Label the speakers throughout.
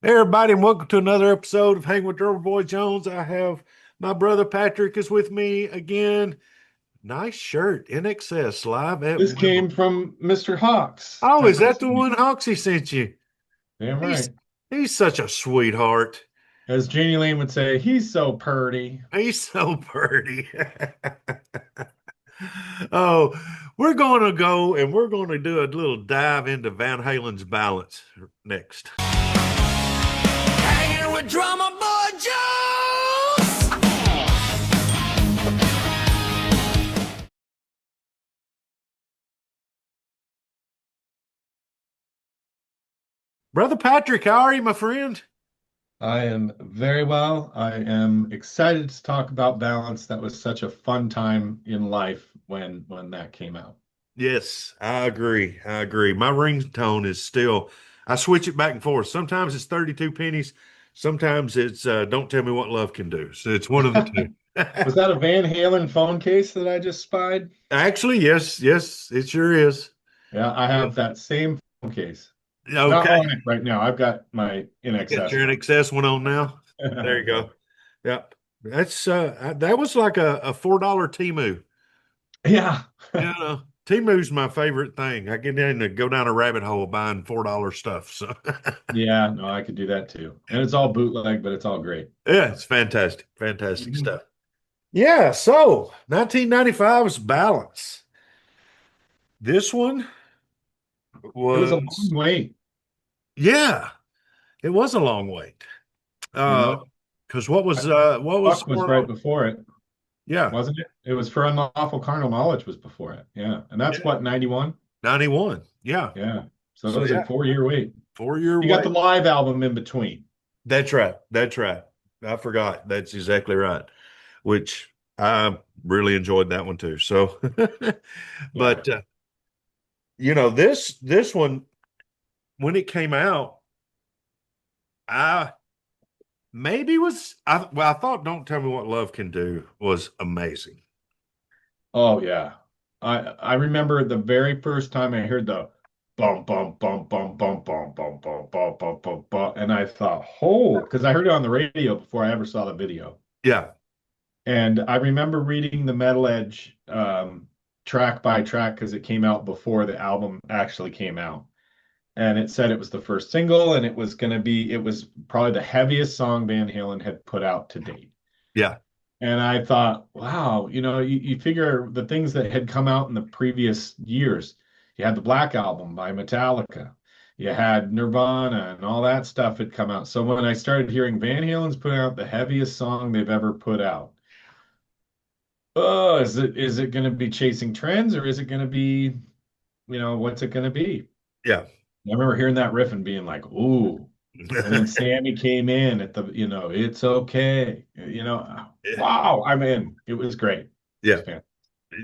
Speaker 1: Hey everybody, and welcome to another episode of Hang with Drummer Boy Jones. I have my brother Patrick is with me again. Nice shirt, in excess, live at
Speaker 2: This came
Speaker 1: Wembley.
Speaker 2: from Mr. Hawks.
Speaker 1: Oh, is
Speaker 2: Thank you,
Speaker 1: that the
Speaker 2: Steve.
Speaker 1: one Hoxie sent you?
Speaker 2: Damn
Speaker 1: He's
Speaker 2: right.
Speaker 1: he's such a sweetheart.
Speaker 2: As Janie Lane would say, he's so purty.
Speaker 1: He's so pretty. Oh, we're going to go and we're going to do a little dive into Van Halen's ballads next.
Speaker 3: Hanging with drummer boy Jones.
Speaker 1: Brother Patrick, how are you, my friend?
Speaker 2: I am very well. I am excited to talk about balance. That was such a fun time in life when that came out.
Speaker 1: Yes, I agree. I agree. My ringtone is still, I switch it back and forth. Sometimes it's 32 pennies. Sometimes it's Don't Tell Me What Love Can Do. So it's one of the two.
Speaker 2: Was that a Van Halen phone case that I just spied?
Speaker 1: Actually, yes, yes, it sure is.
Speaker 2: Yeah, I
Speaker 1: Yeah.
Speaker 2: have that same phone case. Not
Speaker 1: Okay.
Speaker 2: on it right now. I've got my in
Speaker 1: You got
Speaker 2: excess
Speaker 1: your
Speaker 2: one.
Speaker 1: NXS one on now. There you
Speaker 2: Yeah.
Speaker 1: go. Yep. That was like a $4 Timu.
Speaker 2: Yeah.
Speaker 1: You know, Timu's my favorite thing. I get in to go down a rabbit hole buying $4 stuff. So
Speaker 2: Yeah, no, I could do that too. And it's all bootleg, but it's all great.
Speaker 1: yeah, it's fantastic. Fantastic
Speaker 2: Mhm.
Speaker 1: stuff. Yeah, so 1995's Balance. This one
Speaker 2: It was a long
Speaker 1: was,
Speaker 2: wait,
Speaker 1: yeah, it was a long wait.
Speaker 2: you
Speaker 1: Uh,
Speaker 2: know.
Speaker 1: because what was
Speaker 2: Buck was
Speaker 1: going
Speaker 2: right
Speaker 1: on?
Speaker 2: before it,
Speaker 1: Yeah,
Speaker 2: wasn't it? It was for unlawful carnal knowledge was before it. Yeah. And that's
Speaker 1: yeah,
Speaker 2: what, 91?
Speaker 1: 91. Yeah.
Speaker 2: Yeah. So it
Speaker 1: So
Speaker 2: was a
Speaker 1: yeah,
Speaker 2: 4-year wait.
Speaker 1: 4 year
Speaker 2: You got the
Speaker 1: wait.
Speaker 2: live album in between.
Speaker 1: That's right. That's right. I forgot. That's exactly right. Which I really enjoyed that one too. So,
Speaker 2: Yeah.
Speaker 1: but this one when it came out, I maybe was I thought Don't Tell Me What Love Can Do was amazing.
Speaker 2: Oh yeah. I remember the very first time I heard the bum bum bum bum bum bum bum bum bum bum bum bum, and I thought, oh, because I heard it on the radio before I ever saw the video.
Speaker 1: Yeah,
Speaker 2: And I remember reading the Metal Edge track by track because it came out before the album actually came out. And it said it was the first single, and it was probably the heaviest song Van Halen had put out to date.
Speaker 1: yeah,
Speaker 2: And I thought, wow, you figure the things that had come out in the previous years. You had the Black Album by Metallica. You had Nirvana and all that stuff had come out. So when I started hearing Van Halen's putting out the heaviest song they've ever put out, oh, is it going to be chasing trends or is it going to be, what's it going to be?
Speaker 1: yeah.
Speaker 2: I remember hearing that riff and being like, ooh. And then Sammy came in at it's okay. Wow. I'm in. It was great. It was
Speaker 1: Yeah,
Speaker 2: fantastic.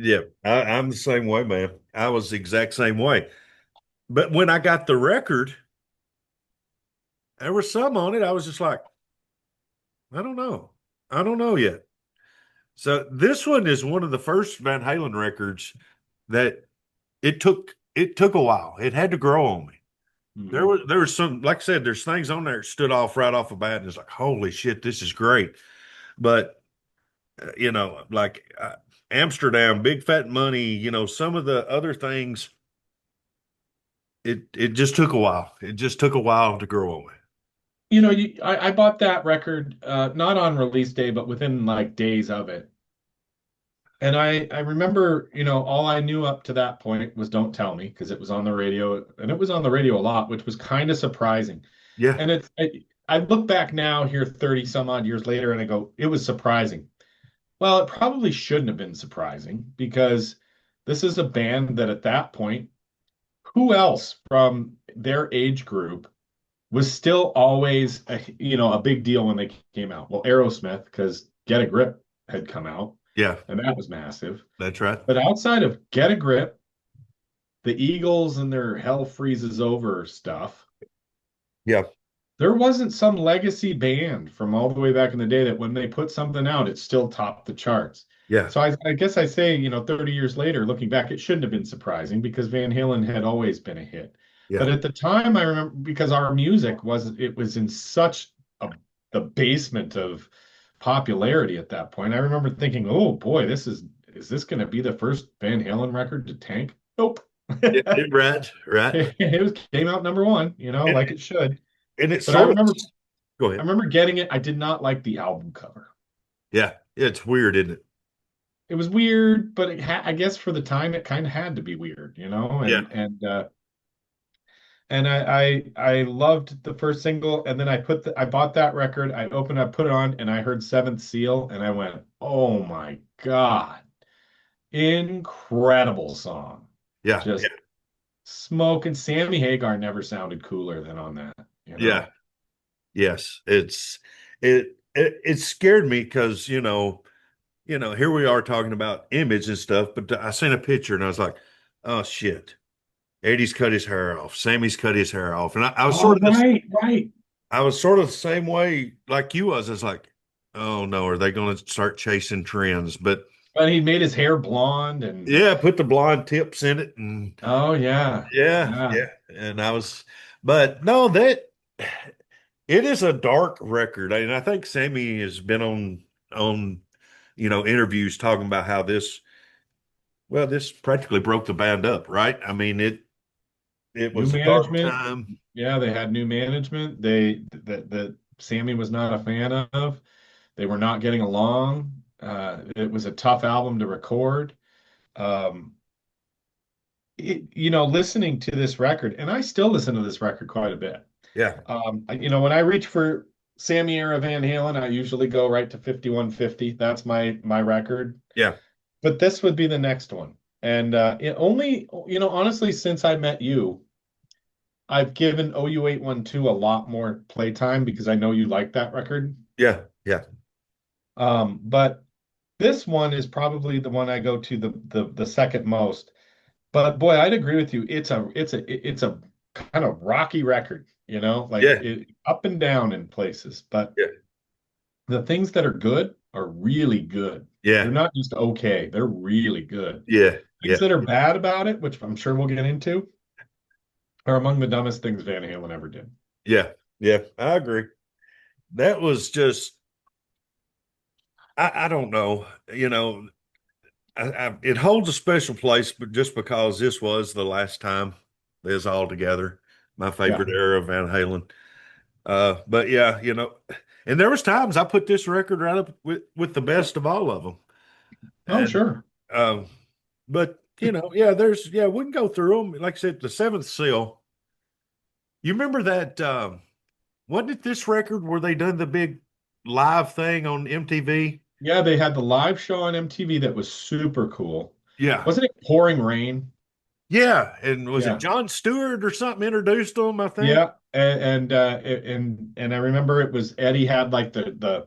Speaker 1: yeah. I'm the same way, man. I was the exact same way. But when I got the record, there was some on it. I was just like, I don't know. I don't know yet. So this one is one of the first Van Halen records that it took a while. It had to grow on me.
Speaker 2: Mhm.
Speaker 1: There was some, like I said, there's things on there that stood off right off the bat, and it's like, holy shit, this is great. But like Amsterdam, Big Fat Money, some of the other things, it just took a while. It just took a while to grow on me.
Speaker 2: I bought that record not on release day, but within like days of it. And I remember, all I knew up to that point was Don't Tell Me because it was on the radio and it was on the radio a lot, which was kind of surprising.
Speaker 1: Yeah,
Speaker 2: And I look back now here 30 some odd years later and I go, it was surprising. Well, it probably shouldn't have been surprising because this is a band that at that point, who else from their age group was still always a big deal when they came out? Well, Aerosmith, because Get a Grip had come out,
Speaker 1: yeah,
Speaker 2: and that was massive.
Speaker 1: that's right.
Speaker 2: But outside of Get a Grip, the Eagles and their Hell Freezes Over stuff,
Speaker 1: Yeah,
Speaker 2: there wasn't some legacy band from all the way back in the day that when they put something out, it still topped the charts.
Speaker 1: yeah,
Speaker 2: So I guess I say, 30 years later, looking back, it shouldn't have been surprising because Van Halen had always been a hit.
Speaker 1: Yeah.
Speaker 2: But at the time, I remember because our music was it was in such a the basement of popularity at that point. I remember thinking, "Oh boy, is this going to be the first Van Halen record to tank?" Nope.
Speaker 1: Right, right.
Speaker 2: It was came out number one,
Speaker 1: And,
Speaker 2: like it should.
Speaker 1: and it's
Speaker 2: But I
Speaker 1: sort of,
Speaker 2: remember
Speaker 1: go
Speaker 2: I
Speaker 1: ahead.
Speaker 2: remember getting it. I did not like the album cover.
Speaker 1: Yeah, it's weird, isn't it?
Speaker 2: It was weird, but I guess for the time it kind of had to be weird,
Speaker 1: Yeah,
Speaker 2: and I loved the first single, and then I bought that record, I put it on, and I heard Seventh Seal, and I went, "Oh my God, incredible song!"
Speaker 1: yeah,
Speaker 2: Just smoke and Sammy Hagar never sounded cooler than on that, you
Speaker 1: yeah.
Speaker 2: know?
Speaker 1: Yes, it scared me because here we are talking about image and stuff, but I seen a picture and I was like, oh shit, Eddie's cut his hair off, Sammy's cut his hair off, and
Speaker 2: Oh, right, right.
Speaker 1: I was sort of the same way like you was. It's like, oh no, are they going to start chasing trends? But
Speaker 2: But he made his hair blonde, and
Speaker 1: yeah, put the blonde tips in it, and
Speaker 2: oh yeah,
Speaker 1: yeah,
Speaker 2: yeah.
Speaker 1: yeah, and but no, that it is a dark record, and I think Sammy has been on interviews talking about how this practically broke the band up, right? I mean, it
Speaker 2: New
Speaker 1: was a dark
Speaker 2: management.
Speaker 1: time.
Speaker 2: Yeah, they had new management. That Sammy was not a fan of. They were not getting along. It was a tough album to record. Um, listening to this record, and I still listen to this record quite a bit.
Speaker 1: Yeah,
Speaker 2: When I reach for Sammy era Van Halen, I usually go right to 5150. That's my record.
Speaker 1: yeah,
Speaker 2: But this would be the next one. And it only, honestly, since I met you, I've given OU812 a lot more playtime because I know you like that record.
Speaker 1: yeah, yeah,
Speaker 2: But this one is probably the one I go to the second most. But boy, I'd agree with you. It's a kind of rocky record, like
Speaker 1: yeah,
Speaker 2: it up and down in places. But
Speaker 1: yeah,
Speaker 2: the things that are good are really good. They're
Speaker 1: yeah,
Speaker 2: not just okay, they're really good.
Speaker 1: yeah,
Speaker 2: Things
Speaker 1: yeah,
Speaker 2: that are bad about it, which I'm sure we'll get into, are among the dumbest things Van Halen ever did.
Speaker 1: yeah, yeah. I agree. That was just I don't know, it holds a special place, but just because this was the last time they was all together, my
Speaker 2: Yeah.
Speaker 1: favorite era of Van Halen. But yeah, and there was times I put this record right up with the best of all of them.
Speaker 2: Oh,
Speaker 1: And
Speaker 2: sure.
Speaker 1: um, but yeah, we can go through them. Like I said, the Seventh Seal. You remember that? Wasn't it this record where they done the big live thing on MTV?
Speaker 2: Yeah, they had the live show on MTV that was super cool.
Speaker 1: Yeah,
Speaker 2: Wasn't it Pouring Rain?
Speaker 1: yeah. And was it
Speaker 2: Yeah.
Speaker 1: John Stewart or something introduced them? I think.
Speaker 2: Yeah. And I remember it was Eddie had like the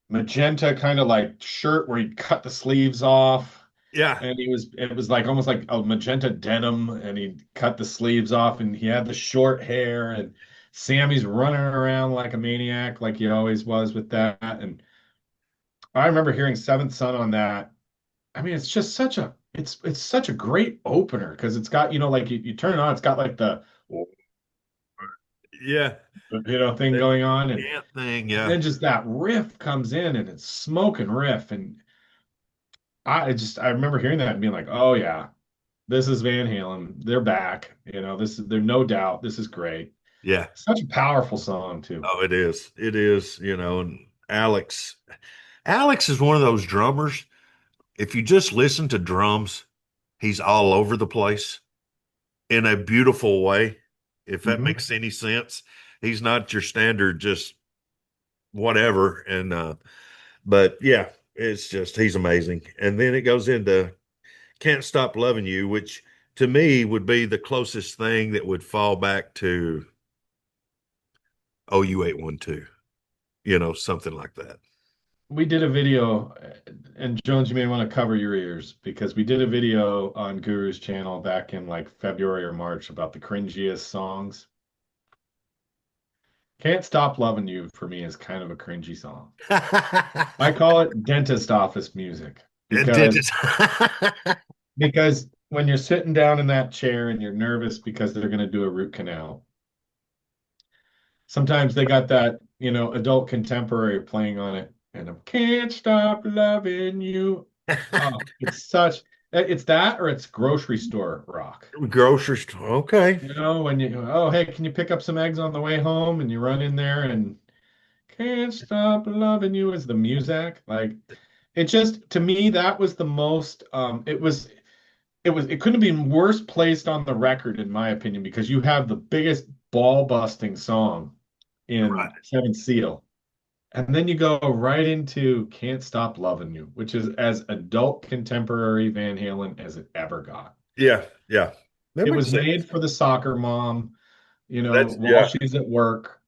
Speaker 2: magenta kind of like shirt where he'd cut the sleeves off.
Speaker 1: Yeah,
Speaker 2: And it was like almost like a magenta denim, and he cut the sleeves off, and he had the short hair, and Sammy's running around like a maniac, like he always was with that. And I remember hearing Seventh Son on that. I mean, it's just it's such a great opener because it's got, like you turn it on, it's got like the
Speaker 1: yeah.
Speaker 2: thing
Speaker 1: That
Speaker 2: going on, and
Speaker 1: chant thing. Yeah,
Speaker 2: then just that riff comes in, and it's smoking riff, and I remember hearing that and being like, oh yeah, this is Van Halen. They're back. There's no doubt. This is great.
Speaker 1: yeah.
Speaker 2: Such a powerful song too.
Speaker 1: Oh, it is. It is. And Alex is one of those drummers. If you just listen to drums, he's all over the place in a beautiful way. If that
Speaker 2: Mhm.
Speaker 1: makes any sense, he's not your standard just whatever. And but yeah, it's just he's amazing. And then it goes into "Can't Stop Loving You," which to me would be the closest thing that would fall back to OU812, something like that.
Speaker 2: We did a video, and Jones, you may want to cover your ears because we did a video on Guru's channel back in like February or March about the cringiest songs. Can't Stop Loving You for me is kind of a cringy song. I call it dentist office music
Speaker 1: It did
Speaker 2: because
Speaker 1: it.
Speaker 2: because when you're sitting down in that chair and you're nervous because they're going to do a root canal. Sometimes they got that, adult contemporary playing on it, and I can't stop loving you. Oh, it's that or it's grocery store rock.
Speaker 1: Grocery store. Okay.
Speaker 2: When oh, hey, can you pick up some eggs on the way home? And you run in there and can't stop loving you is the music. Like it just, to me, that was the most, it couldn't have been worse placed on the record, in my opinion, because you have the biggest ball busting song in
Speaker 1: Right.
Speaker 2: Seventh Seal. And then you go right into Can't Stop Loving You, which is as adult contemporary Van Halen as it ever got.
Speaker 1: Yeah. Yeah. That
Speaker 2: It
Speaker 1: makes
Speaker 2: was
Speaker 1: sense.
Speaker 2: made for the soccer mom,
Speaker 1: That's
Speaker 2: while
Speaker 1: yeah.
Speaker 2: she's at work,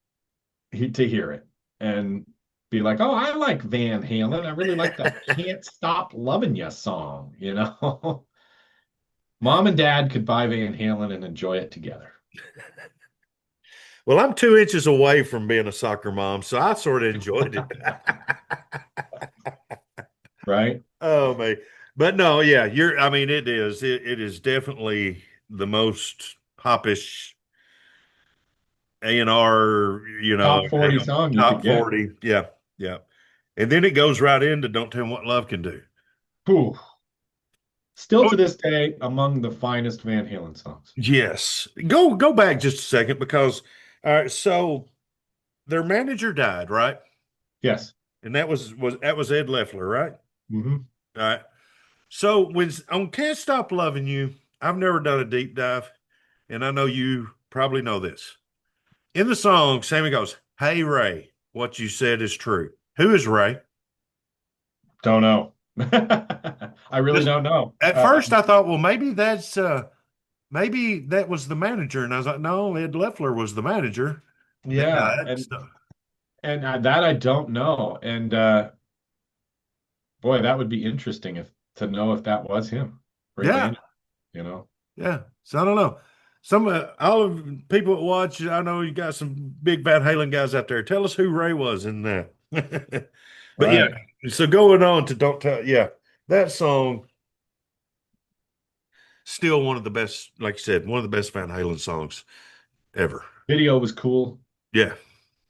Speaker 2: to hear it and be like, oh, I like Van Halen. I really like that Can't Stop Loving You song. Mom and dad could buy Van Halen and enjoy it together.
Speaker 1: Well, I'm 2 inches away from being a soccer mom, so I sort of enjoyed it.
Speaker 2: Right?
Speaker 1: Oh man. But no, yeah, I mean it is. It is definitely the most popish A&R,
Speaker 2: Top 40 song you could
Speaker 1: top
Speaker 2: get.
Speaker 1: 40. Yeah, yeah. And then it goes right into Don't Tell Me What Love Can Do.
Speaker 2: Whew. Still
Speaker 1: Oh,
Speaker 2: to this day, among the finest Van Halen songs.
Speaker 1: yes. Go back just a second because all right, so their manager died, right?
Speaker 2: Yes.
Speaker 1: And that was Ed Leffler, right?
Speaker 2: Hmm.
Speaker 1: All right. So when on Can't Stop Loving You, I've never done a deep dive, and I know you probably know this. In the song, Sammy goes, "Hey Ray, what you said is true." Who is Ray?
Speaker 2: Don't know. I really
Speaker 1: This,
Speaker 2: don't know.
Speaker 1: at first, I thought, well, maybe that was the manager, and I was like, no, Ed Leffler was the manager that
Speaker 2: Yeah,
Speaker 1: died.
Speaker 2: and
Speaker 1: So,
Speaker 2: and that I don't know. And boy, that would be interesting if to know if that was him, Ray
Speaker 1: yeah,
Speaker 2: Van. You know,
Speaker 1: yeah. So I don't know. Some all of the people that watch, I know you got some big Van Halen guys out there. Tell us who Ray was in that. But yeah,
Speaker 2: right?
Speaker 1: so going on to Don't Tell, yeah, that song still one of the best, like you said, one of the best Van Halen songs ever.
Speaker 2: Video was cool.
Speaker 1: Yeah,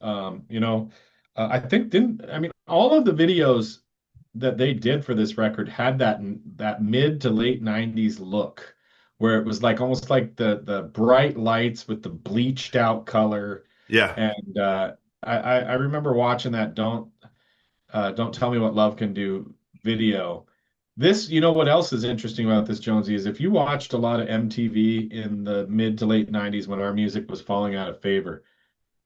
Speaker 2: Um, you know, I think didn't I mean all of the videos that they did for this record had that mid to late 90s look where it was like almost like the bright lights with the bleached out color.
Speaker 1: yeah,
Speaker 2: And I remember watching that Don't Tell Me What Love Can Do video. This, what else is interesting about this, Jonesy, is if you watched a lot of MTV in the mid to late 90s when our music was falling out of favor,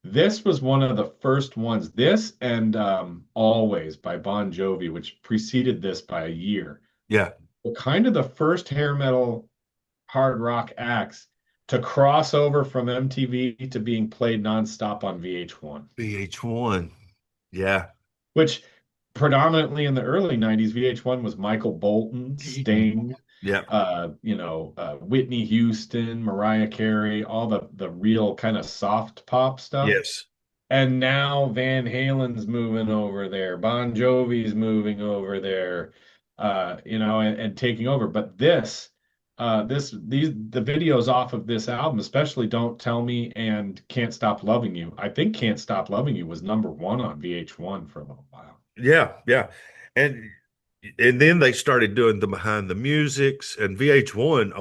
Speaker 2: this was one of the first ones. This and Always by Bon Jovi, which preceded this by a year,
Speaker 1: yeah.
Speaker 2: were kind of the first hair metal hard rock acts to cross over from MTV to being played nonstop on VH1,
Speaker 1: VH1. Yeah.
Speaker 2: which predominantly in the early 90s, VH1 was Michael Bolton, Sting,
Speaker 1: Yeah.
Speaker 2: Whitney Houston, Mariah Carey, all the real kind of soft pop stuff.
Speaker 1: Yes.
Speaker 2: And now Van Halen's moving over there, Bon Jovi's moving over there, and taking over. But the videos off of this album, especially Don't Tell Me and Can't Stop Loving You. I think Can't Stop Loving You was number one on VH1 for a little while.
Speaker 1: Yeah. Yeah. And and then they started doing the behind the musics, and VH1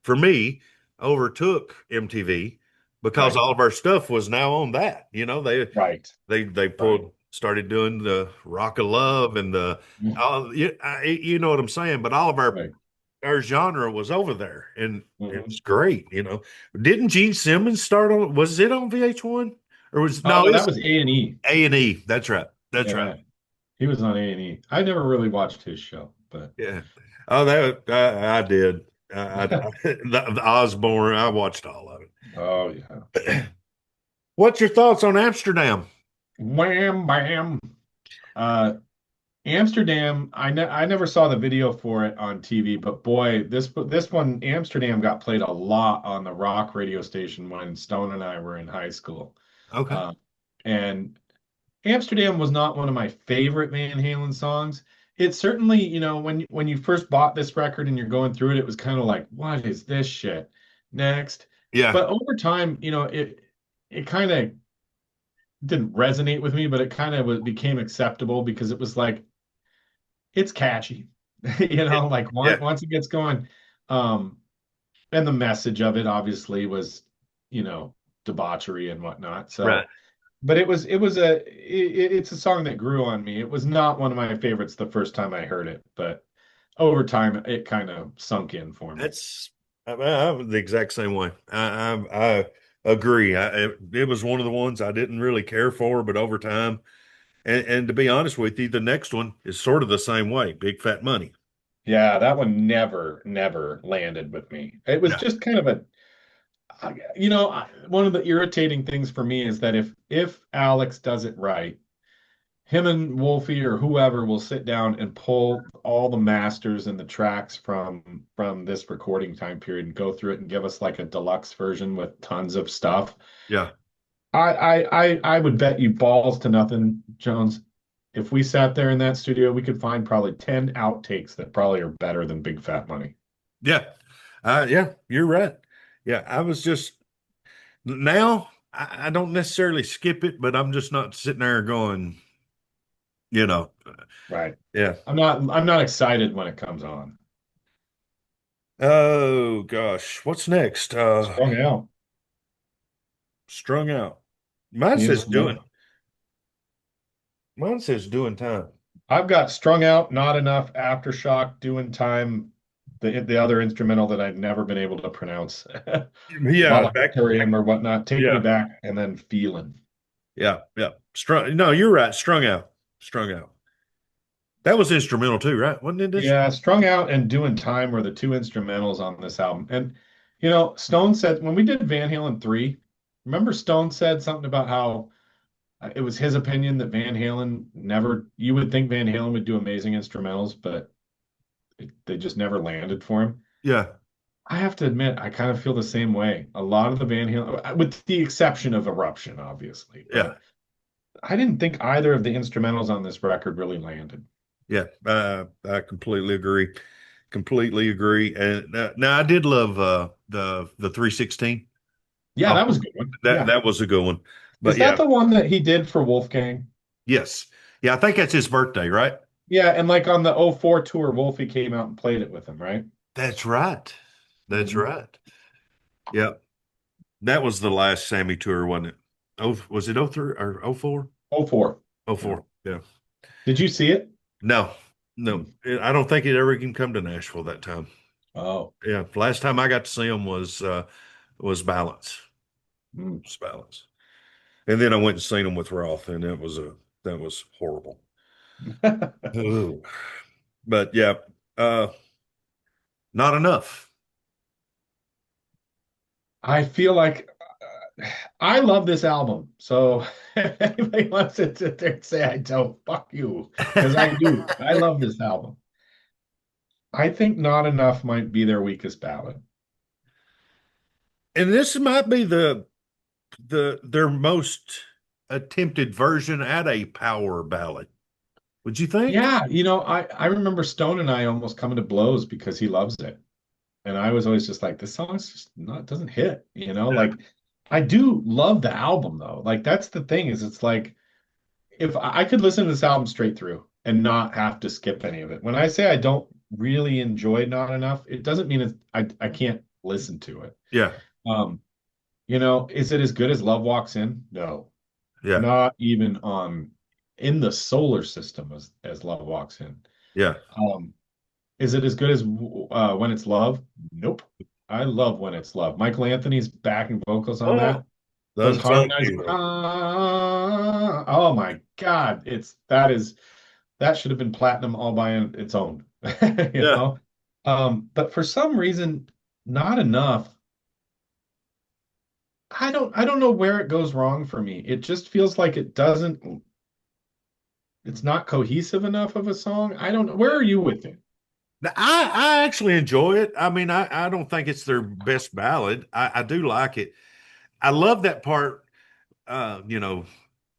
Speaker 1: for me, overtook MTV because
Speaker 2: Right,
Speaker 1: all of our stuff was now on that.
Speaker 2: right,
Speaker 1: They
Speaker 2: right.
Speaker 1: started doing the Rock of Love and the
Speaker 2: Mhm.
Speaker 1: all you know what I'm saying, but all of
Speaker 2: Right.
Speaker 1: our genre was over there, and it
Speaker 2: Hmm.
Speaker 1: was great. Didn't Gene Simmons start on, was it on VH1 or was no,
Speaker 2: Oh,
Speaker 1: it
Speaker 2: that
Speaker 1: was
Speaker 2: was A&E.
Speaker 1: A&E. That's right. That's right.
Speaker 2: Yeah, he was on A&E. I never really watched his show, but
Speaker 1: Yeah. Oh, that I did. The Osborne. I watched all of
Speaker 2: oh yeah.
Speaker 1: it. What's your thoughts on Amsterdam?
Speaker 2: Wham bam. Uh, Amsterdam, I never saw the video for it on TV, but boy, this one, Amsterdam, got played a lot on the rock radio station when Stone and I were in high school.
Speaker 1: Okay.
Speaker 2: Uh, and Amsterdam was not one of my favorite Van Halen songs. It certainly, when you first bought this record and you're going through it, it was kind of like, what is this shit? Next.
Speaker 1: Yeah,
Speaker 2: But over time, it kind of didn't resonate with me, but it kind of became acceptable because it was like it's catchy. Like
Speaker 1: yeah,
Speaker 2: once it gets going. Um, and the message of it obviously was, you know, debauchery and whatnot.
Speaker 1: right.
Speaker 2: So, but it's a song that grew on me. It was not one of my favorites the first time I heard it, but over time it kind of sunk in for me.
Speaker 1: That's I'm the exact same way. I agree. It was one of the ones I didn't really care for, but over time, and to be honest with you, the next one is sort of the same way. Big Fat Money.
Speaker 2: Yeah, that one never landed with me. It was
Speaker 1: Yeah,
Speaker 2: just kind of one of the irritating things for me is that if Alex does it right, him and Wolfie or whoever will sit down and pull all the masters and the tracks from this recording time period and go through it and give us like a deluxe version with tons of stuff.
Speaker 1: yeah,
Speaker 2: I would bet you balls to nothing, Jones. If we sat there in that studio, we could find probably 10 outtakes that probably are better than Big Fat Money.
Speaker 1: yeah, yeah. You're right. Yeah, I was just now. I don't necessarily skip it, but I'm just not sitting there going, you know,
Speaker 2: Right.
Speaker 1: yeah.
Speaker 2: I'm not excited when it comes on.
Speaker 1: Oh gosh, what's next?
Speaker 2: Strung out.
Speaker 1: Strung Out. Mine
Speaker 2: The
Speaker 1: says doing.
Speaker 2: instrumental.
Speaker 1: Mine says doing time.
Speaker 2: I've got strung out, not enough, aftershock, doing time, the other instrumental that I've never been able to pronounce.
Speaker 1: Yeah,
Speaker 2: Malatorium or whatnot. Take me
Speaker 1: yeah,
Speaker 2: back and then feeling.
Speaker 1: yeah, yeah. Strung. No, you're right. Strung out. Strung out. That was instrumental too, right? Wasn't it this?
Speaker 2: Yeah, strung out and doing time were the two instrumentals on this album. And Stone said when we did Van Halen 3, remember Stone said something about how it was his opinion that Van Halen never, you would think Van Halen would do amazing instrumentals, but they just never landed for him.
Speaker 1: Yeah,
Speaker 2: I have to admit, I kind of feel the same way. A lot of the Van Halen, with the exception of Eruption, obviously,
Speaker 1: yeah,
Speaker 2: but I didn't think either of the instrumentals on this record really landed.
Speaker 1: yeah. I completely agree. Completely agree. And now I did love the 316.
Speaker 2: Yeah,
Speaker 1: Oh,
Speaker 2: that was a good one.
Speaker 1: that
Speaker 2: Yeah.
Speaker 1: that was a good one.
Speaker 2: Is
Speaker 1: But
Speaker 2: that
Speaker 1: yeah,
Speaker 2: the one that he did for Wolfgang?
Speaker 1: yes, yeah. I think that's his birthday, right?
Speaker 2: Yeah, and like on the '04 tour, Wolfie came out and played it with him, right?
Speaker 1: That's right. That's
Speaker 2: Mhm.
Speaker 1: right. Yeah, that was the last Sammy tour, wasn't it? Oh, was it 03 or 04?
Speaker 2: '04.
Speaker 1: Oh
Speaker 2: Yeah.
Speaker 1: 04. Yeah.
Speaker 2: Did you see it?
Speaker 1: No, no.
Speaker 2: Mm.
Speaker 1: I don't think it ever can come to Nashville that time.
Speaker 2: Oh.
Speaker 1: Yeah. The last time I got to see him was Balance.
Speaker 2: Mm.
Speaker 1: Was Balance. And then I went and seen him with Roth, and that was horrible. Ooh. But yeah, uh, not enough.
Speaker 2: I feel like I love this album. So if anybody wants to sit there and say I don't, fuck you. Because I do. I love this album. I think Not Enough might be their weakest ballad.
Speaker 1: And this might be their most attempted version at a power ballad. Would you think?
Speaker 2: Yeah, I remember Stone and I almost coming to blows because he loves it. And I was always just like, this song's just not doesn't hit.
Speaker 1: Yeah.
Speaker 2: Like I do love the album though. Like that's the thing is it's like if I could listen to this album straight through and not have to skip any of it. When I say I don't really enjoy Not Enough, it doesn't mean I can't listen to it.
Speaker 1: Yeah.
Speaker 2: Um, is it as good as Love Walks In? No,
Speaker 1: Yeah.
Speaker 2: not even on in the solar system as Love Walks In.
Speaker 1: Yeah.
Speaker 2: Um, is it as good as When It's Love? Nope. I love When It's Love. Michael Anthony's backing vocals on
Speaker 1: Oh,
Speaker 2: that.
Speaker 1: the
Speaker 2: Those
Speaker 1: unsung
Speaker 2: harmonizing.
Speaker 1: hero.
Speaker 2: Oh my God. That should have been platinum all by its own. You
Speaker 1: Yeah.
Speaker 2: know? But for some reason, not enough. I don't know where it goes wrong for me. It just feels like it's not cohesive enough of a song. I don't know. Where are you with it?
Speaker 1: Now, I actually enjoy it. I mean, I don't think it's their best ballad. I do like it. I love that part, you know.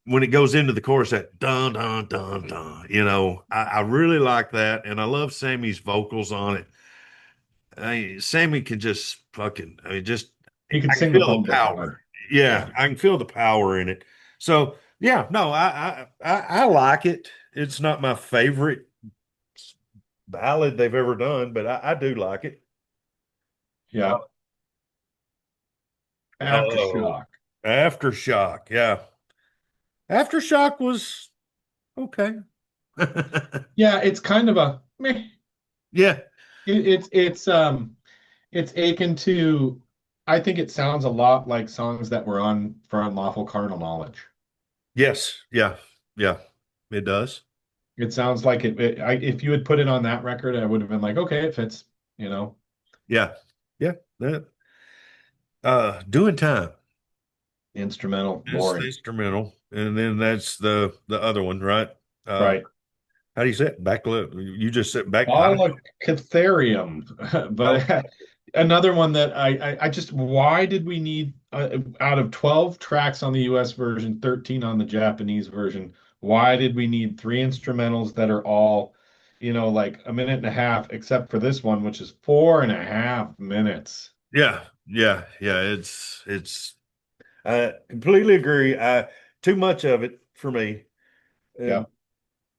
Speaker 1: when it goes into the chorus, that dun dun dun dun, I really like that, and I love Sammy's vocals on it. Sammy can just fucking, just
Speaker 2: He could
Speaker 1: I can
Speaker 2: sing the
Speaker 1: feel the
Speaker 2: phone book good.
Speaker 1: power. Yeah,
Speaker 2: Yeah.
Speaker 1: I can feel the power in it. So yeah, no, I like it. It's not my favorite ballad they've ever done, but I do like it.
Speaker 2: Yeah.
Speaker 1: Oh,
Speaker 2: Aftershock.
Speaker 1: Aftershock, yeah. Aftershock was okay.
Speaker 2: Yeah, it's kind of a meh.
Speaker 1: Yeah.
Speaker 2: It's akin to. I think it sounds a lot like songs that were on for Unlawful Carnal Knowledge.
Speaker 1: Yes. Yeah. Yeah. It does.
Speaker 2: It sounds like if you had put it on that record, I would have been like, okay, it fits. You know,
Speaker 1: Yeah. Yeah. That doing time.
Speaker 2: instrumental,
Speaker 1: It's the
Speaker 2: boring.
Speaker 1: instrumental. And then that's the other one, right? Uh
Speaker 2: Right.
Speaker 1: how do you say it? Backlit. You just said back. I don't know.
Speaker 2: Catharium,
Speaker 1: Oh,
Speaker 2: but another one that I just why did we need out of 12 tracks on the US version, 13 on the Japanese version, why did we need three instrumentals that are all, like a minute and a half, except for this one, which is 4.5 minutes?
Speaker 1: Yeah. Yeah. Yeah. It's I completely agree. Too much of it for me.
Speaker 2: Yeah.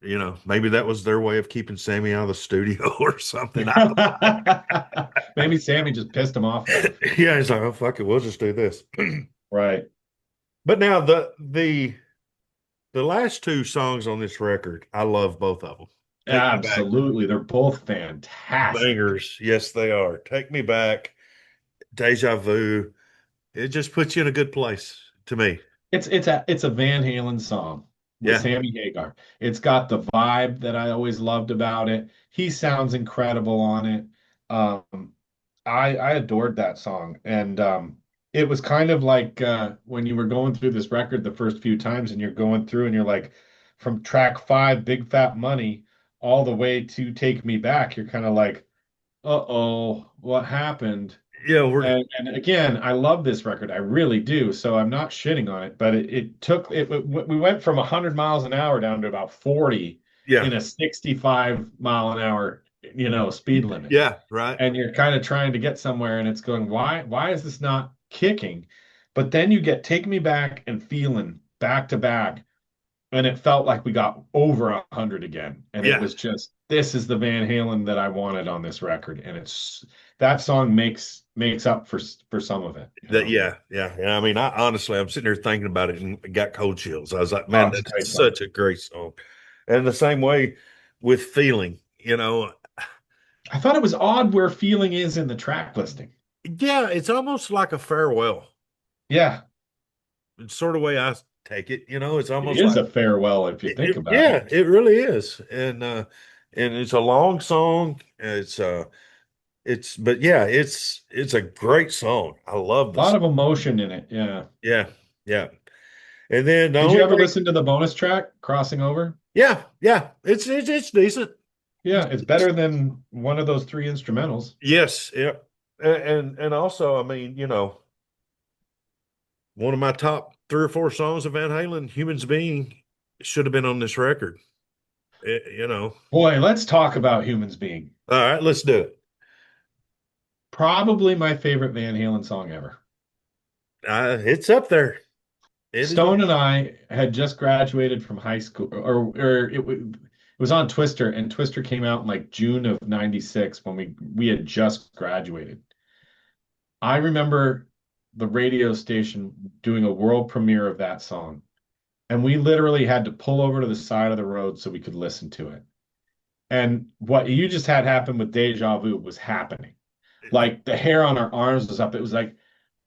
Speaker 1: And maybe that was their way of keeping Sammy out of the studio or something.
Speaker 2: Maybe Sammy just pissed him off enough.
Speaker 1: Yeah, he's like, oh fuck it, we'll just do this.
Speaker 2: Right.
Speaker 1: But now the last two songs on this record, I love both of them. Take Me Back,
Speaker 2: Absolutely. They're both fantastic.
Speaker 1: bangers. Yes, they are. Take Me Back, Deja Vu. It just puts you in a good place to me.
Speaker 2: It's a Van Halen song with
Speaker 1: Yeah,
Speaker 2: Sammy Hagar. It's got the vibe that I always loved about it. He sounds incredible on it. Um, I adored that song, and it was kind of like when you were going through this record the first few times, and you're going through, and you're like, from track five, Big Fat Money, all the way to Take Me Back. You're kind of like, uh-oh, what happened?
Speaker 1: yeah, we're
Speaker 2: And again, I love this record. I really do. So I'm not shitting on it, but it took it. We went from 100 miles an hour down to about 40
Speaker 1: yeah,
Speaker 2: in a 65 mile an hour, speed limit.
Speaker 1: yeah, right.
Speaker 2: And you're kind of trying to get somewhere, and it's going, why is this not kicking? But then you get Take Me Back and Feeling back to back, and it felt like we got over 100 again, and it
Speaker 1: Yeah,
Speaker 2: was just, this is the Van Halen that I wanted on this record, and it's that song makes up for some of it,
Speaker 1: yeah, yeah, yeah. I mean, I honestly, I'm sitting there thinking about it and got cold chills. I was like,
Speaker 2: Oh,
Speaker 1: man,
Speaker 2: it's a
Speaker 1: that's
Speaker 2: great song.
Speaker 1: such a great song. And the same way with Feeling,
Speaker 2: I thought it was odd where Feeling is in the track listing.
Speaker 1: yeah, it's almost like a farewell.
Speaker 2: Yeah,
Speaker 1: It's sort of way I take it. It's
Speaker 2: it
Speaker 1: almost
Speaker 2: is
Speaker 1: like
Speaker 2: a farewell if you think about it.
Speaker 1: yeah, it really is. And it's a long song. It's but yeah, it's a great song. I love
Speaker 2: A lot
Speaker 1: this.
Speaker 2: of emotion in it. Yeah.
Speaker 1: Yeah, yeah. And then the
Speaker 2: Did you
Speaker 1: only
Speaker 2: ever
Speaker 1: thing,
Speaker 2: listen to the bonus track, Crossing Over?
Speaker 1: yeah, yeah, it's decent.
Speaker 2: Yeah, it's better than one of those three instrumentals.
Speaker 1: Yes, yeah. And also, I mean, one of my top three or four songs of Van Halen, Humans Being, should have been on this record.
Speaker 2: Boy, let's talk about Humans Being.
Speaker 1: All right, let's do it.
Speaker 2: Probably my favorite Van Halen song ever.
Speaker 1: It's up there. It is up.
Speaker 2: Stone and I had just graduated from high school, or it was on Twister, and Twister came out in like June of '96 when we had just graduated. I remember the radio station doing a world premiere of that song, and we literally had to pull over to the side of the road so we could listen to it. And what you just had happen with Deja Vu was happening. Like the hair on our arms was up. It was like,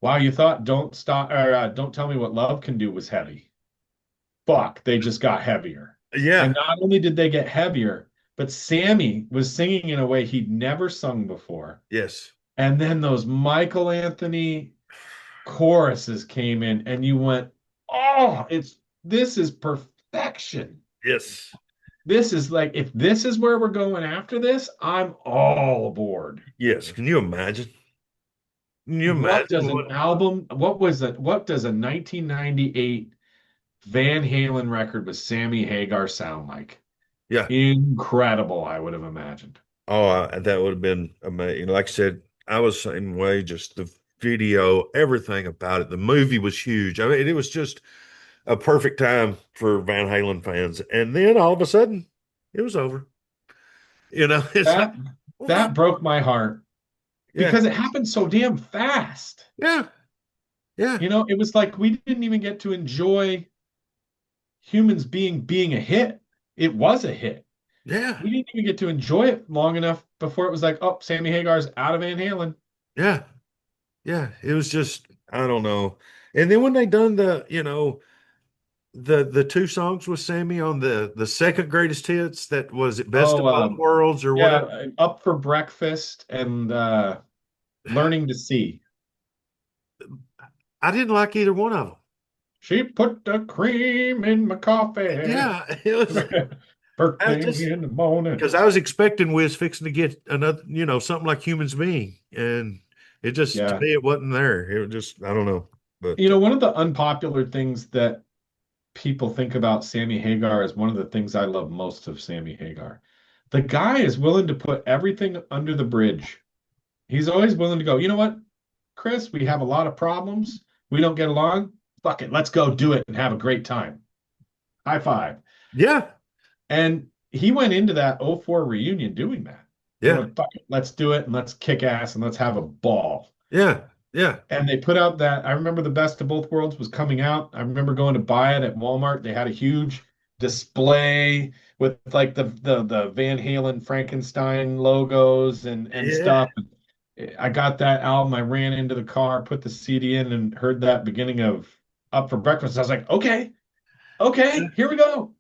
Speaker 2: wow, you thought Don't Stop or Don't Tell Me What Love Can Do was heavy. Fuck, they just got heavier. And
Speaker 1: Yeah.
Speaker 2: not only did they get heavier, but Sammy was singing in a way he'd never sung before.
Speaker 1: Yes.
Speaker 2: And then those Michael Anthony choruses came in, and you went, oh, this is perfection.
Speaker 1: Yes.
Speaker 2: This is like, if this is where we're going after this, I'm all aboard.
Speaker 1: Yes. Can you imagine? Can you
Speaker 2: What
Speaker 1: imagine
Speaker 2: does
Speaker 1: what?
Speaker 2: an album, what was it? What does a 1998 Van Halen record with Sammy Hagar sound like?
Speaker 1: Yeah.
Speaker 2: Incredible, I would have imagined.
Speaker 1: Oh, that would have been amazing. Like I said, I was the same way. Just the video, everything about it. The movie was huge. I mean, it was just a perfect time for Van Halen fans. And then all of a sudden, it was over. It's like,
Speaker 2: That
Speaker 1: what?
Speaker 2: that broke my heart
Speaker 1: Yeah,
Speaker 2: because it happened so damn fast.
Speaker 1: yeah, yeah,
Speaker 2: It was like we didn't even get to enjoy humans being a hit. It was a hit.
Speaker 1: yeah,
Speaker 2: We didn't even get to enjoy it long enough before it was like, oh, Sammy Hagar's out of Van Halen.
Speaker 1: yeah, yeah. It was just, I don't know. And then when they done the two songs with Sammy on the second greatest hits, that was it, Best
Speaker 2: Oh,
Speaker 1: of Both Worlds or
Speaker 2: yeah,
Speaker 1: whatever.
Speaker 2: Up for Breakfast and Learning to See.
Speaker 1: I didn't like either one of them.
Speaker 2: She put the cream in my coffee.
Speaker 1: Yeah, it was.
Speaker 2: First
Speaker 1: I was
Speaker 2: thing
Speaker 1: just
Speaker 2: in the morning.
Speaker 1: because I was expecting Wiz fixing to get another, something like Humans Being, and it just to
Speaker 2: Yeah.
Speaker 1: me it wasn't there. It was just I don't know, but
Speaker 2: One of the unpopular things that people think about Sammy Hagar is one of the things I love most of Sammy Hagar. The guy is willing to put everything under the bridge. He's always willing to go, you know what, Chris, we have a lot of problems. We don't get along. Fuck it. Let's go do it and have a great time. High five.
Speaker 1: yeah,
Speaker 2: And he went into that '04 reunion doing that,
Speaker 1: yeah,
Speaker 2: going, fuck it, let's do it and let's kick ass and let's have a ball.
Speaker 1: yeah, yeah,
Speaker 2: And they put out that, I remember the Best of Both Worlds was coming out. I remember going to buy it at Walmart. They had a huge display with like the Van Halen Frankenstein logos and
Speaker 1: yeah.
Speaker 2: stuff. I got that album. I ran into the car, put the CD in, and heard that beginning of Up for Breakfast. I was like, okay, okay, here we go.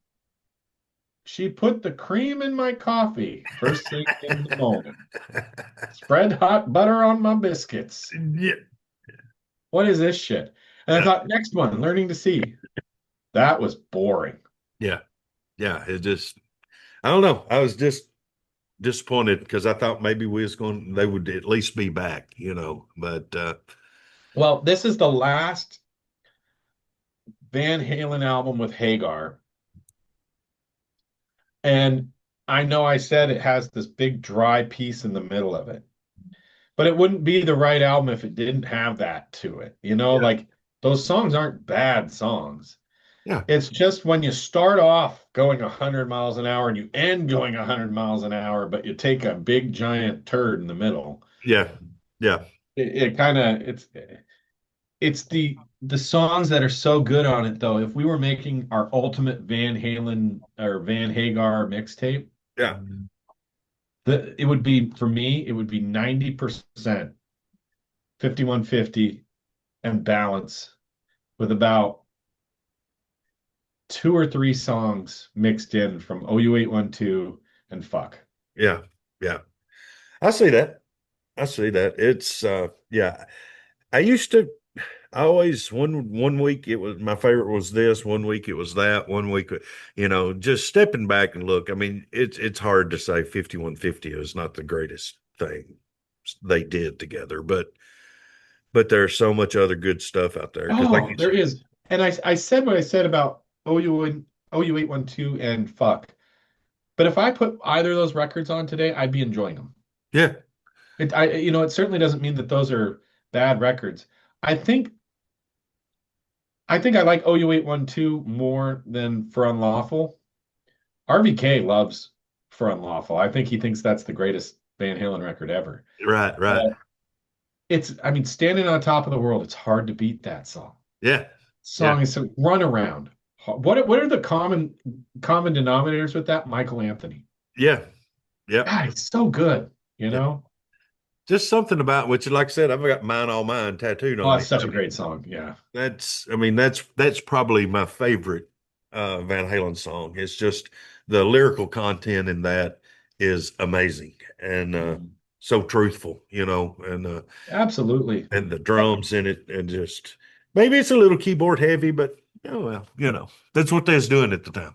Speaker 2: She put the cream in my coffee first thing in the morning. Spread hot butter on my biscuits.
Speaker 1: Yeah,
Speaker 2: What is this shit? And I thought, next one, Learning to See. That was boring.
Speaker 1: yeah, yeah. It just I don't know. I was just disappointed because I thought maybe they would at least be back, but
Speaker 2: Well, this is the last Van Halen album with Hagar. And I know I said it has this big dry piece in the middle of it, but it wouldn't be the right album if it didn't have that to it.
Speaker 1: yeah,
Speaker 2: Like those songs aren't bad songs.
Speaker 1: yeah,
Speaker 2: It's just when you start off going 100 miles an hour and you end going 100 miles an hour, but you take a big giant turd in the middle.
Speaker 1: yeah, yeah,
Speaker 2: It kind of it's the songs that are so good on it though. If we were making our ultimate Van Halen or Van Hagar mixtape,
Speaker 1: yeah,
Speaker 2: it would be for me, it would be 90% 5150 and balance with about two or three songs mixed in from OU812 and fuck.
Speaker 1: yeah, yeah. I see that. I see that. It's yeah. I used to I always one week it was my favorite was this, one week it was that, one week just stepping back and look. I mean, it's hard to say 5150 is not the greatest thing they did together, but there's so much other good stuff out there. Because like
Speaker 2: Oh,
Speaker 1: you
Speaker 2: there
Speaker 1: said,
Speaker 2: is. And I said what I said about OU812 and fuck. But if I put either of those records on today, I'd be enjoying them.
Speaker 1: yeah,
Speaker 2: It certainly doesn't mean that those are bad records. I think I like OU812 more than For Unlawful. RVK loves For Unlawful. I think he thinks that's the greatest Van Halen record ever.
Speaker 1: right, right.
Speaker 2: I mean, Standing on Top of the World, it's hard to beat that song.
Speaker 1: Yeah,
Speaker 2: Song
Speaker 1: yeah,
Speaker 2: is so run around. What are the common denominators with that? Michael Anthony.
Speaker 1: yeah, yeah.
Speaker 2: God, it's so good, you
Speaker 1: Yeah.
Speaker 2: know?
Speaker 1: Just something about which, like I said, I've got Mine All Mine tattooed
Speaker 2: Oh,
Speaker 1: on
Speaker 2: that's
Speaker 1: me.
Speaker 2: such
Speaker 1: I
Speaker 2: a
Speaker 1: mean,
Speaker 2: great song. Yeah.
Speaker 1: that's probably my favorite Van Halen song. It's just the lyrical content in that is amazing and
Speaker 2: Mhm.
Speaker 1: so truthful,
Speaker 2: Absolutely.
Speaker 1: and the drums in it, and just maybe it's a little keyboard heavy, but well, that's what they was doing at the time.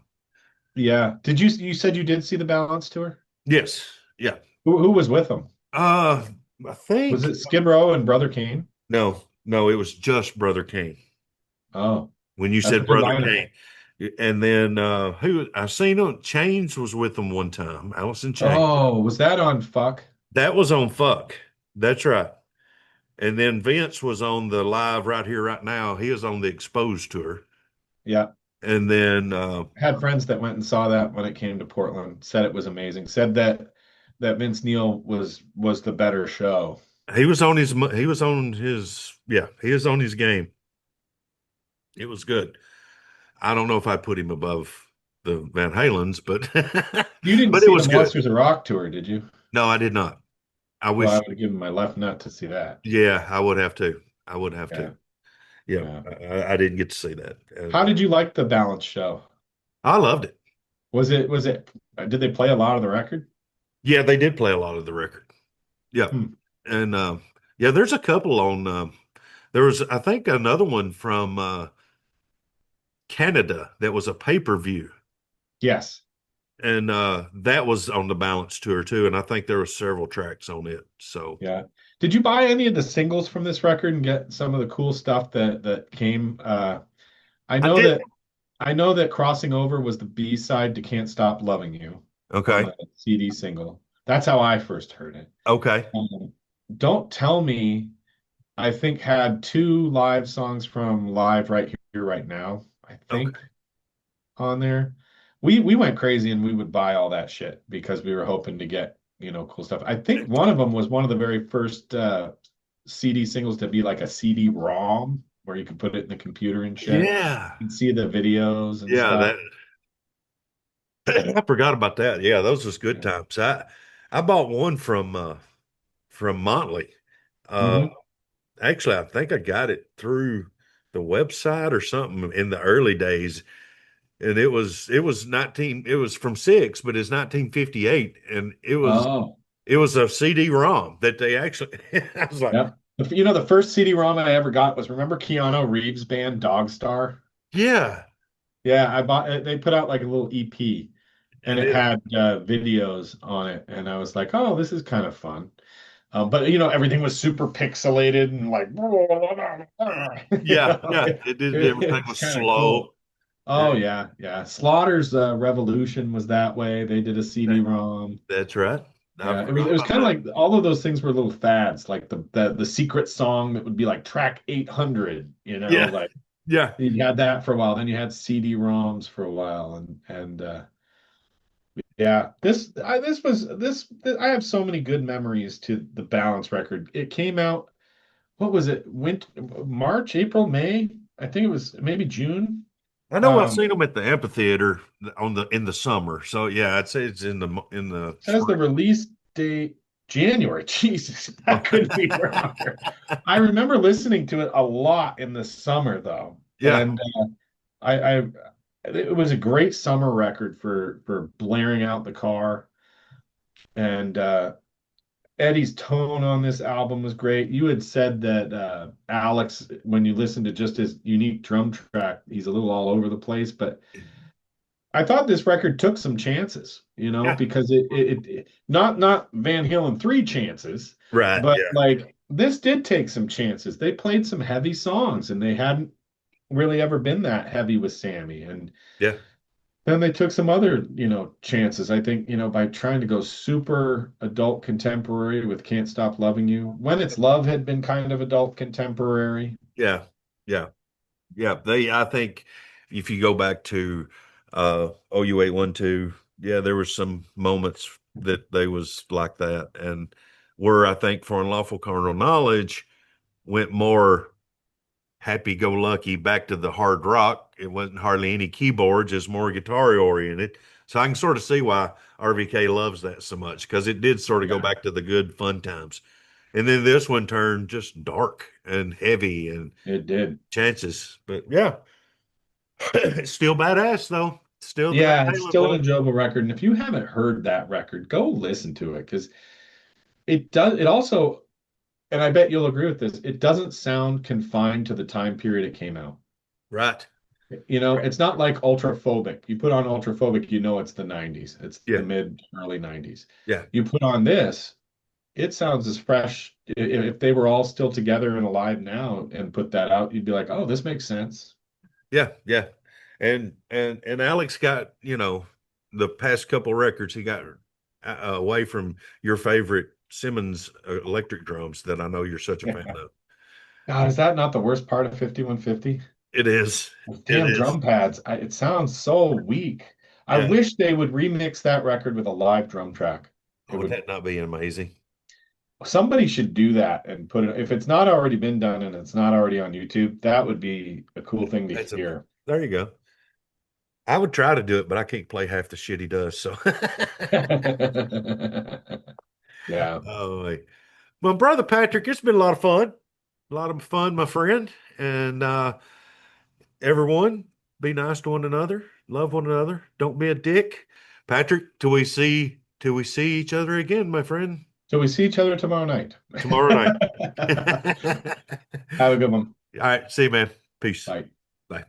Speaker 2: Yeah. You said you did see the Balance tour?
Speaker 1: Yes, yeah.
Speaker 2: Who was with them?
Speaker 1: Uh, I
Speaker 2: Was
Speaker 1: think
Speaker 2: it Skid Row and Brother Kane?
Speaker 1: no, no, it was just Brother King.
Speaker 2: Oh.
Speaker 1: when you
Speaker 2: That's a
Speaker 1: said
Speaker 2: good
Speaker 1: Brother
Speaker 2: lineup.
Speaker 1: Kane. And then who I seen him Chains was with them one time. Allison Chain.
Speaker 2: Oh, was that on Fuck?
Speaker 1: That was on Fuck. That's right. And then Vince was on the Live Right Here Right Now. He was on the Exposed tour.
Speaker 2: Yeah.
Speaker 1: And then
Speaker 2: Had friends that went and saw that when it came to Portland, said it was amazing. Said that Vince Neil was the better show.
Speaker 1: he was on his game. It was good. I don't know if I put him above the Van Halens, but
Speaker 2: You didn't
Speaker 1: but it
Speaker 2: see the
Speaker 1: was good.
Speaker 2: Monsters of Rock tour, did you?
Speaker 1: No, I did not. I
Speaker 2: Well, I
Speaker 1: wish.
Speaker 2: would have given my left nut to see that.
Speaker 1: Yeah, I would have to. I would have to.
Speaker 2: Yeah,
Speaker 1: Yeah,
Speaker 2: yeah.
Speaker 1: I didn't get to see that,
Speaker 2: How
Speaker 1: and
Speaker 2: did you like the Balance show?
Speaker 1: I loved it.
Speaker 2: Was it did they play a lot of the record?
Speaker 1: Yeah, they did play a lot of the record. Yeah,
Speaker 2: Hmm.
Speaker 1: and yeah, there's a couple on. There was, I think, another one from Canada that was a pay-per-view,
Speaker 2: Yes.
Speaker 1: and that was on the Balance tour too. And I think there were several tracks on it. So
Speaker 2: Yeah. Did you buy any of the singles from this record and get some of the cool stuff that came? I
Speaker 1: I
Speaker 2: know
Speaker 1: did.
Speaker 2: that Crossing Over was the B side to Can't Stop Loving You on
Speaker 1: Okay.
Speaker 2: the CD single. That's how I first heard it.
Speaker 1: Okay.
Speaker 2: Um, Don't Tell Me, I think had two live songs from Live Right Here, Right Now, I
Speaker 1: Okay.
Speaker 2: think, on there. We went crazy and we would buy all that shit because we were hoping to get, cool stuff. I think one of them was one of the very first CD singles to be like a CD-ROM where you could put it in the computer and shit
Speaker 1: Yeah.
Speaker 2: and see the videos and
Speaker 1: Yeah.
Speaker 2: stuff.
Speaker 1: That I forgot about that. Yeah, those was good
Speaker 2: Yeah.
Speaker 1: times. I bought one from Motley. Uh,
Speaker 2: Hmm.
Speaker 1: actually, I think I got it through the website or something in the early days. And it was from six, but it's 1958. And
Speaker 2: Oh,
Speaker 1: it was a CD-ROM that they actually, I was like,
Speaker 2: yeah. The first CD-ROM I ever got was, remember Keanu Reeves' band Dogstar?
Speaker 1: yeah.
Speaker 2: Yeah, I bought it. They put out like a little EP and
Speaker 1: And
Speaker 2: it had videos on it. And I was like, oh, this is kind of fun. But everything was super pixelated and like,
Speaker 1: yeah, yeah, it did. Everything
Speaker 2: it's
Speaker 1: was
Speaker 2: kind of
Speaker 1: slow.
Speaker 2: cool. Oh yeah, yeah. Slaughter's Revolution was that way. They did a CD-ROM.
Speaker 1: That's right. I
Speaker 2: Yeah, it was
Speaker 1: forgot
Speaker 2: it was
Speaker 1: about
Speaker 2: kind of
Speaker 1: that.
Speaker 2: like all of those things were little fads, like the secret song that would be like track 800,
Speaker 1: Yeah,
Speaker 2: like
Speaker 1: yeah.
Speaker 2: you had that for a while. Then you had CD-ROMs for a while, and yeah, I have so many good memories to the Balance record. It came out, what was it? March, April, May? I think it was maybe June.
Speaker 1: I know I've
Speaker 2: Um,
Speaker 1: seen them at the amphitheater in the summer. So yeah, I'd say it's in the
Speaker 2: Says the
Speaker 1: spring.
Speaker 2: release date January. Jesus, that couldn't be wrong. I remember listening to it a lot in the summer though,
Speaker 1: Yeah,
Speaker 2: and I it was a great summer record for blaring out the car. And Eddie's tone on this album was great. You had said that Alex, when you listen to just his unique drum track, he's a little all over the place, but I thought this record took some chances,
Speaker 1: yeah,
Speaker 2: because not Van Halen three chances,
Speaker 1: right.
Speaker 2: but
Speaker 1: Yeah,
Speaker 2: like this did take some chances. They played some heavy songs and they hadn't really ever been that heavy with Sammy. And
Speaker 1: yeah,
Speaker 2: then they took some other, chances. I think, by trying to go super adult contemporary with Can't Stop Loving You. When It's Love had been kind of adult contemporary.
Speaker 1: yeah, yeah, yeah. I think if you go back to OU812, yeah, there were some moments that they was like that, and where I think for Unlawful Carnal Knowledge went more happy go lucky back to the hard rock. It wasn't hardly any keyboards, it's more guitar oriented. So I can sort of see why RVK loves that so much because it did sort of go
Speaker 2: Yeah,
Speaker 1: back to the good fun times. And then this one turned just dark and heavy and
Speaker 2: it did.
Speaker 1: chances. But yeah, it's still badass though. Still the Van
Speaker 2: Yeah, it's
Speaker 1: Halen
Speaker 2: still an
Speaker 1: boy.
Speaker 2: enjoyable record. And if you haven't heard that record, go listen to it because it also, and I bet you'll agree with this, it doesn't sound confined to the time period it came out.
Speaker 1: Right.
Speaker 2: It's not like ultraphobic. You put on ultraphobic, it's the 90s. It's the
Speaker 1: Yeah.
Speaker 2: mid early 90s.
Speaker 1: Yeah.
Speaker 2: You put on this, it sounds as fresh. If they were all still together and alive now and put that out, you'd be like, "Oh, this makes sense."
Speaker 1: Yeah, yeah. And Alex got, the past couple records he got away from your favorite Simmons electric drums that I know you're such a fan of.
Speaker 2: God, is that not the worst part of 5150?
Speaker 1: It is.
Speaker 2: Those
Speaker 1: It
Speaker 2: damn
Speaker 1: is.
Speaker 2: drum pads. It sounds so weak. I
Speaker 1: Yeah.
Speaker 2: wish they would remix that record with a live drum track. It
Speaker 1: Oh, would
Speaker 2: would.
Speaker 1: that not be amazing?
Speaker 2: Somebody should do that and put it. If it's not already been done and it's not already on YouTube, that would be a cool thing to
Speaker 1: That's a
Speaker 2: hear.
Speaker 1: There you go. I would try to do it, but I can't play half the shit he does. So
Speaker 2: Yeah.
Speaker 1: oh, well, brother Patrick, it's been a lot of fun. A lot of fun, my friend. And everyone, be nice to one another, love one another, don't be a dick. Patrick, till we see each other again, my friend,
Speaker 2: So we see each other tomorrow night.
Speaker 1: tomorrow night.
Speaker 2: Have a good one.
Speaker 1: All right, see you, man. Peace.
Speaker 2: Bye.
Speaker 1: Bye.